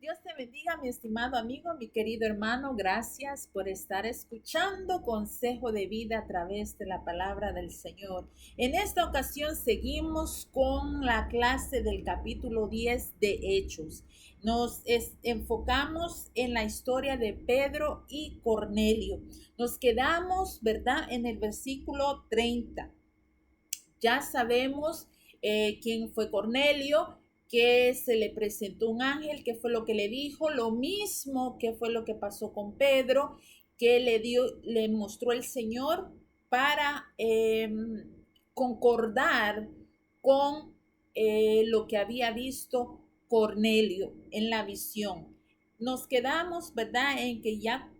Dios te bendiga, mi estimado amigo, mi querido hermano. Gracias por estar escuchando Consejo de Vida a través de la palabra del Señor. En esta ocasión seguimos con la clase del capítulo 10 de Hechos. Enfocamos en la historia de Pedro y Cornelio. Nos quedamos, ¿verdad?, en el versículo 30. Ya sabemos quién fue Cornelio, que se le presentó un ángel, qué fue lo que le dijo, lo mismo que fue lo que pasó con Pedro, que le mostró el Señor para concordar con lo que había visto Cornelio en la visión. Nos quedamos, ¿verdad?, en que ya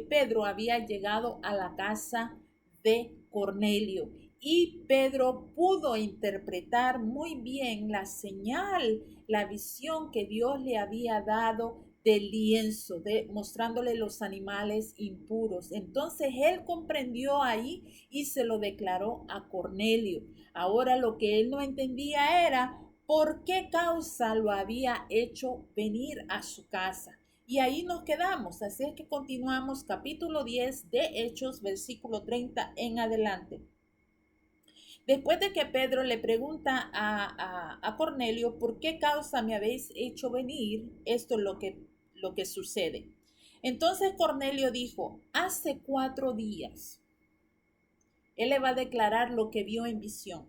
Pedro había llegado a la casa de Cornelio y Pedro pudo interpretar muy bien la señal, la visión que Dios le había dado del lienzo, mostrándole los animales impuros. Entonces él comprendió ahí y se lo declaró a Cornelio. Ahora lo que él no entendía era por qué causa lo había hecho venir a su casa. Y ahí nos quedamos. Así es que continuamos capítulo 10 de Hechos, versículo 30 en adelante. Después de que Pedro le pregunta a Cornelio, ¿por qué causa me habéis hecho venir? Esto es lo que sucede. Entonces Cornelio dijo, hace 4 días, él le va a declarar lo que vio en visión,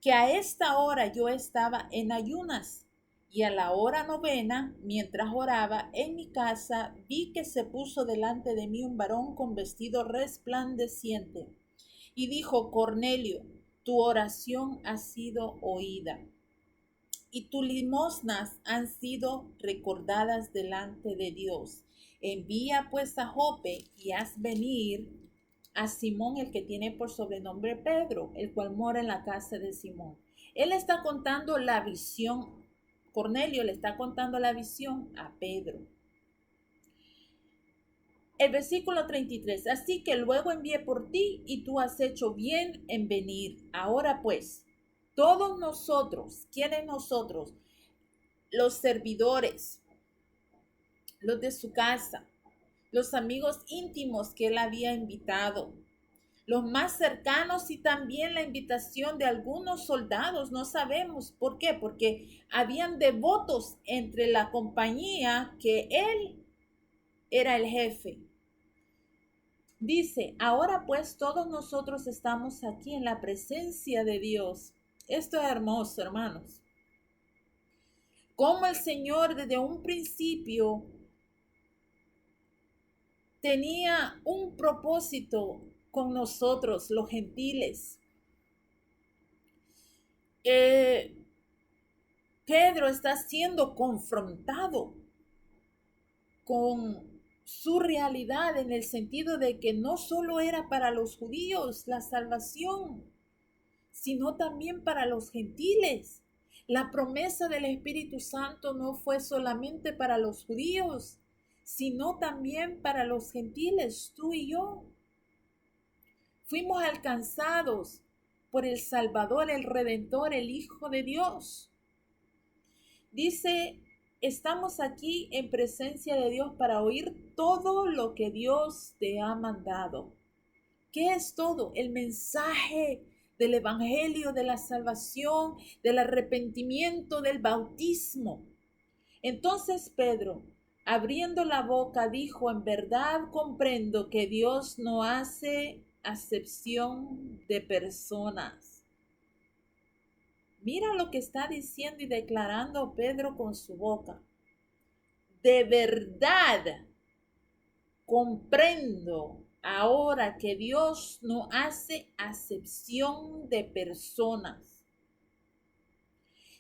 que a esta hora yo estaba en ayunas y a la hora 9, mientras oraba en mi casa, vi que se puso delante de mí un varón con vestido resplandeciente y dijo, Cornelio, tu oración ha sido oída y tus limosnas han sido recordadas delante de Dios. Envía pues a Jope y haz venir a Simón, el que tiene por sobrenombre Pedro, el cual mora en la casa de Simón. Él está contando la visión, Cornelio le está contando la visión a Pedro. El versículo 33, así que luego envié por ti y tú has hecho bien en venir. Ahora pues, todos nosotros, ¿quiénes nosotros? Los servidores, los de su casa, los amigos íntimos que él había invitado, los más cercanos y también la invitación de algunos soldados, no sabemos por qué, porque habían devotos entre la compañía que él era el jefe. Dice, ahora pues todos nosotros estamos aquí en la presencia de Dios. Esto es hermoso, hermanos. Como el Señor desde un principio tenía un propósito con nosotros, los gentiles. Pedro está siendo confrontado con su realidad en el sentido de que no solo era para los judíos la salvación, sino también para los gentiles. La promesa del Espíritu Santo no fue solamente para los judíos, sino también para los gentiles, tú y yo. Fuimos alcanzados por el Salvador, el Redentor, el Hijo de Dios. Dice, estamos aquí en presencia de Dios para oír todo lo que Dios te ha mandado. ¿Qué es todo? El mensaje del Evangelio, de la salvación, del arrepentimiento, del bautismo. Entonces Pedro, abriendo la boca, dijo, en verdad comprendo que Dios no hace acepción de personas. Mira lo que está diciendo y declarando Pedro con su boca. De verdad comprendo ahora que Dios no hace acepción de personas,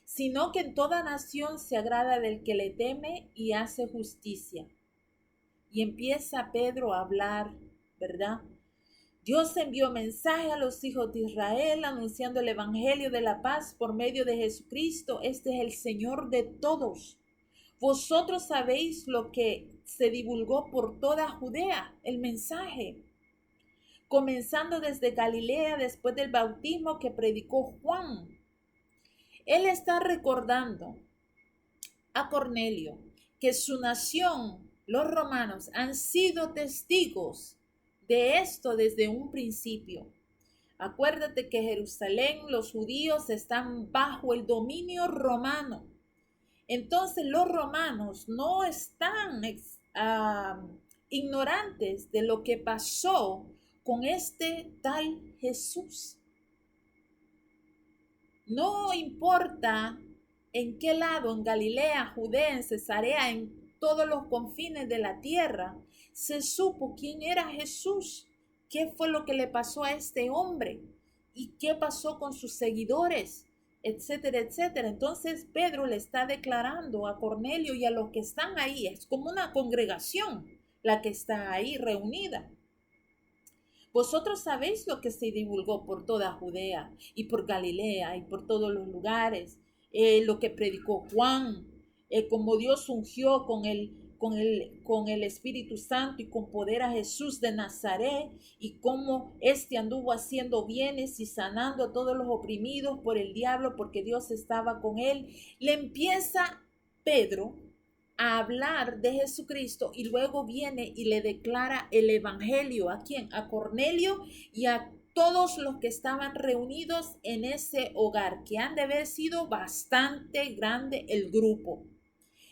sino que en toda nación se agrada del que le teme y hace justicia. Y empieza Pedro a hablar, ¿verdad? Dios envió mensaje a los hijos de Israel anunciando el evangelio de la paz por medio de Jesucristo. Este es el Señor de todos. Vosotros sabéis lo que se divulgó por toda Judea, el mensaje, comenzando desde Galilea después del bautismo que predicó Juan. Él está recordando a Cornelio que su nación, los romanos, han sido testigos de esto desde un principio. Acuérdate que Jerusalén, los judíos están bajo el dominio romano. Entonces los romanos no están ignorantes de lo que pasó con este tal Jesús. No importa en qué lado, en Galilea, Judea, en Cesarea, en todos los confines de la tierra, se supo quién era Jesús, qué fue lo que le pasó a este hombre y qué pasó con sus seguidores, etcétera, etcétera. Entonces Pedro le está declarando a Cornelio y a los que están ahí, es como una congregación la que está ahí reunida. Vosotros sabéis lo que se divulgó por toda Judea y por Galilea y por todos los lugares, lo que predicó Juan, como Dios ungió con el Espíritu Santo y con poder a Jesús de Nazaret, y cómo éste anduvo haciendo bienes y sanando a todos los oprimidos por el diablo, porque Dios estaba con él. Le empieza Pedro a hablar de Jesucristo y luego viene y le declara el evangelio. ¿A quién? A Cornelio y a todos los que estaban reunidos en ese hogar, que han de haber sido bastante grande el grupo.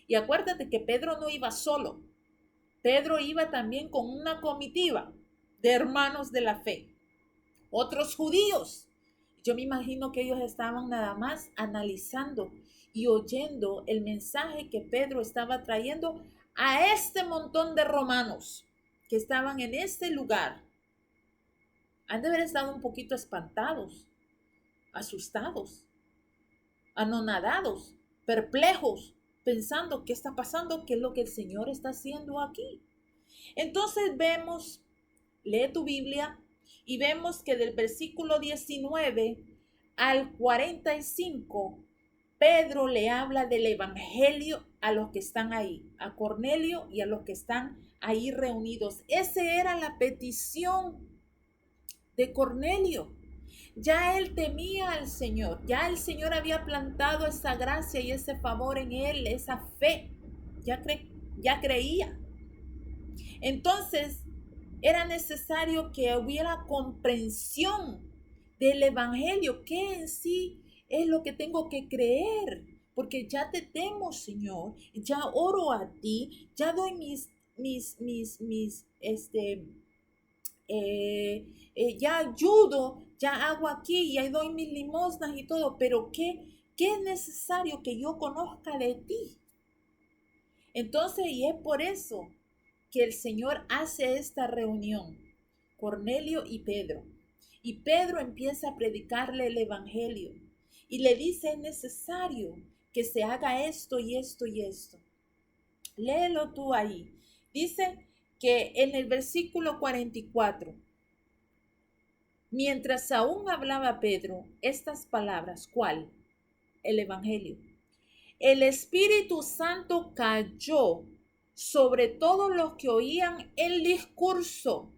Y acuérdate que Pedro no iba solo. Pedro iba también con una comitiva de hermanos de la fe, otros judíos. Yo me imagino que ellos estaban nada más analizando y oyendo el mensaje que Pedro estaba trayendo a este montón de romanos que estaban en este lugar. Han de haber estado un poquito espantados, asustados, anonadados, perplejos, pensando qué está pasando, qué es lo que el Señor está haciendo aquí. Entonces vemos, lee tu Biblia y vemos que del versículo 19 al 45, Pedro le habla del evangelio a los que están ahí, a Cornelio y a los que están ahí reunidos. Esa era la petición de Cornelio. Ya él temía al Señor, ya el Señor había plantado esa gracia y ese favor en él, esa fe, ya creía. Entonces, era necesario que hubiera comprensión del evangelio, que en sí es lo que tengo que creer, porque ya te temo, Señor, ya oro a ti, ya doy ya ayudo, ya hago aquí, ya doy mis limosnas y todo, pero ¿qué es necesario que yo conozca de ti? Entonces, y es por eso que el Señor hace esta reunión, Cornelio y Pedro. Y Pedro empieza a predicarle el evangelio y le dice: es necesario que se haga esto y esto y esto. Léelo tú ahí. Dice que en el versículo 44, mientras aún hablaba Pedro estas palabras, ¿cuál? El evangelio. El Espíritu Santo cayó sobre todos los que oían el discurso.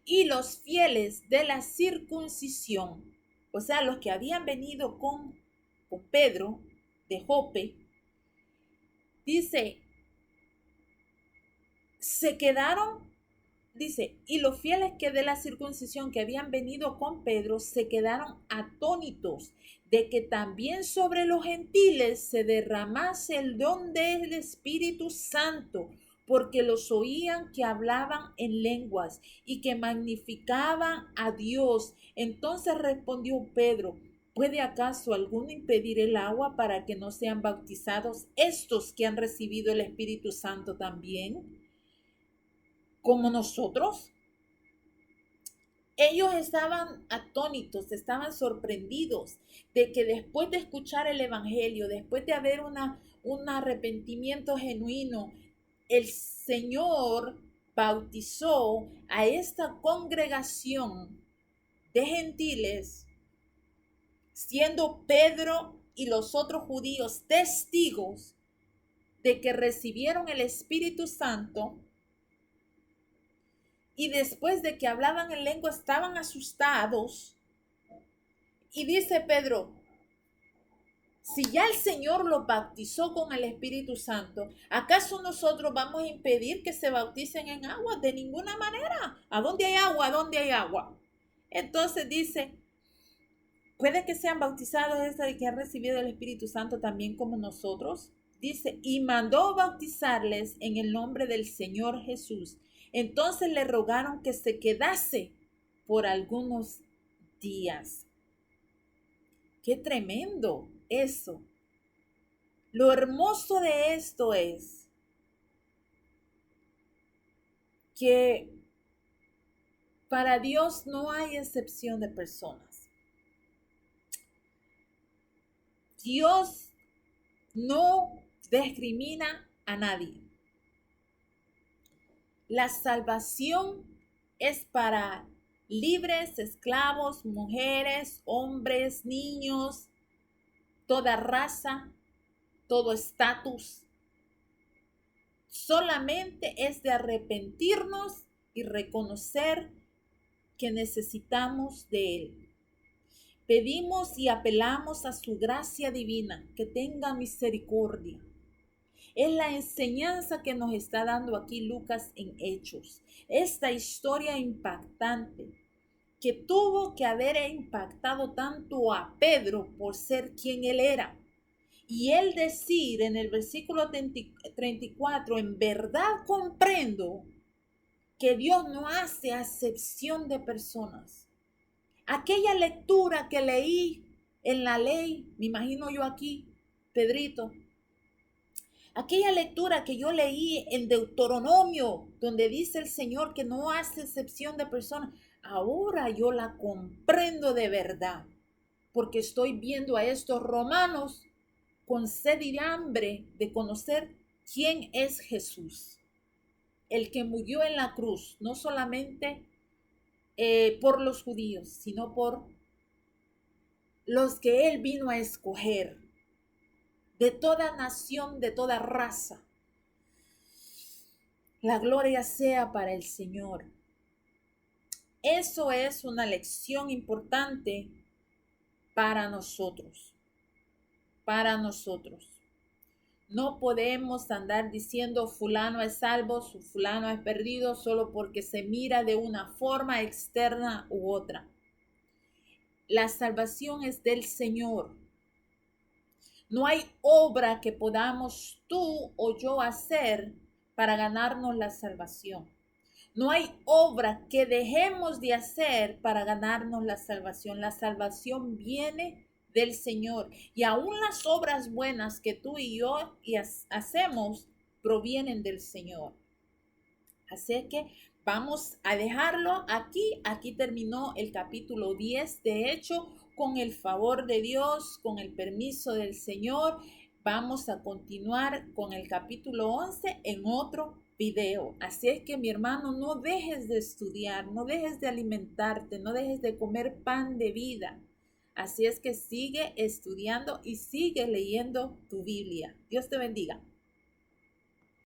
Y los fieles de la circuncisión, o sea, los que habían venido con Pedro de Jope, dice, se quedaron, dice, y los fieles que de la circuncisión que habían venido con Pedro se quedaron atónitos de que también sobre los gentiles se derramase el don del Espíritu Santo, porque los oían que hablaban en lenguas y que magnificaban a Dios. Entonces respondió Pedro: ¿puede acaso alguno impedir el agua para que no sean bautizados estos que han recibido el Espíritu Santo también, como nosotros? Ellos estaban atónitos, estaban sorprendidos de que después de escuchar el evangelio, después de haber un arrepentimiento genuino, el Señor bautizó a esta congregación de gentiles, siendo Pedro y los otros judíos testigos de que recibieron el Espíritu Santo. Y después de que hablaban en lengua estaban asustados. Y dice Pedro: Si ya el Señor lo bautizó con el Espíritu Santo, ¿acaso nosotros vamos a impedir que se bauticen en agua? De ninguna manera. ¿A dónde hay agua? ¿A dónde hay agua? Entonces dice, puede que sean bautizados desde que han recibido el Espíritu Santo también como nosotros. Dice, y mandó bautizarles en el nombre del Señor Jesús. Entonces le rogaron que se quedase por algunos días. ¡Qué tremendo eso! Lo hermoso de esto es que para Dios no hay excepción de personas. Dios no discrimina a nadie. La salvación es para libres, esclavos, mujeres, hombres, niños, toda raza, todo estatus. Solamente es de arrepentirnos y reconocer que necesitamos de Él. Pedimos y apelamos a su gracia divina, que tenga misericordia. Es la enseñanza que nos está dando aquí Lucas en Hechos. Esta historia impactante que tuvo que haber impactado tanto a Pedro por ser quien él era. Y él decir en el versículo 34, en verdad comprendo que Dios no hace acepción de personas. Aquella lectura que leí en la ley, me imagino yo aquí, Pedrito, aquella lectura que yo leí en Deuteronomio, donde dice el Señor que no hace excepción de personas, ahora yo la comprendo de verdad, porque estoy viendo a estos romanos con sed y hambre de conocer quién es Jesús, el que murió en la cruz, no solamente por los judíos, sino por los que Él vino a escoger, de toda nación, de toda raza. La gloria sea para el Señor. Eso es una lección importante para nosotros. Para nosotros. No podemos andar diciendo fulano es salvo, fulano es perdido, solo porque se mira de una forma externa u otra. La salvación es del Señor. No hay obra que podamos tú o yo hacer para ganarnos la salvación. No hay obra que dejemos de hacer para ganarnos la salvación. La salvación viene del Señor. Y aún las obras buenas que tú y yo hacemos provienen del Señor. Así que vamos a dejarlo aquí. Aquí terminó el capítulo 10. De hecho, con el favor de Dios, con el permiso del Señor, vamos a continuar con el capítulo 11 en otro video. Así es que mi hermano, no dejes de estudiar, no dejes de alimentarte, no dejes de comer pan de vida. Así es que sigue estudiando y sigue leyendo tu Biblia. Dios te bendiga.